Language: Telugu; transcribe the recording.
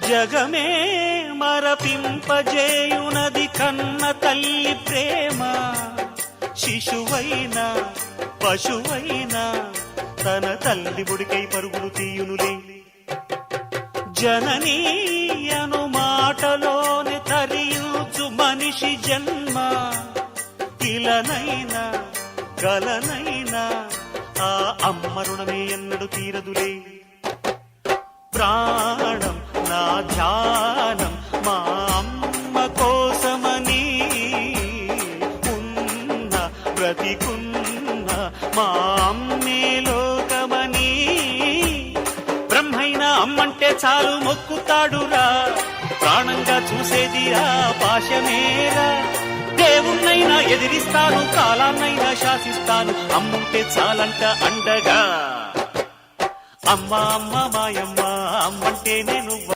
జగమే మరపింపజేయునది కన్న తల్లి ప్రేమ. శిశువైనా పశువైనా తన తల్లి బుడికై పరుగులు తీయునులే. జననీ అను మాటలోని తరియుచు మనిషి జన్మ. ఇలనైనా గలనైనా ఆ అమ్మ రుణమే ఎన్నడు తీరదులే. ప్రాణం నా ధ్యానం మా అమ్మ కోసమని, ఉన్న బ్రతికున్న మా అమ్మే లోకమని. బ్రహ్మైనా అమ్మంటే చాలు మొక్కుతాడురా, ప్రాణంగా చూసేది ఆ పాశమేరా. దేవుణ్ణైనా ఎదిరిస్తాను, కాలాన్నైనా శాసిస్తాను, అమ్ముంటే చాలంట అండగా. అమ్మ అమ్మ మాయమ్మ అమ్మంటే నేను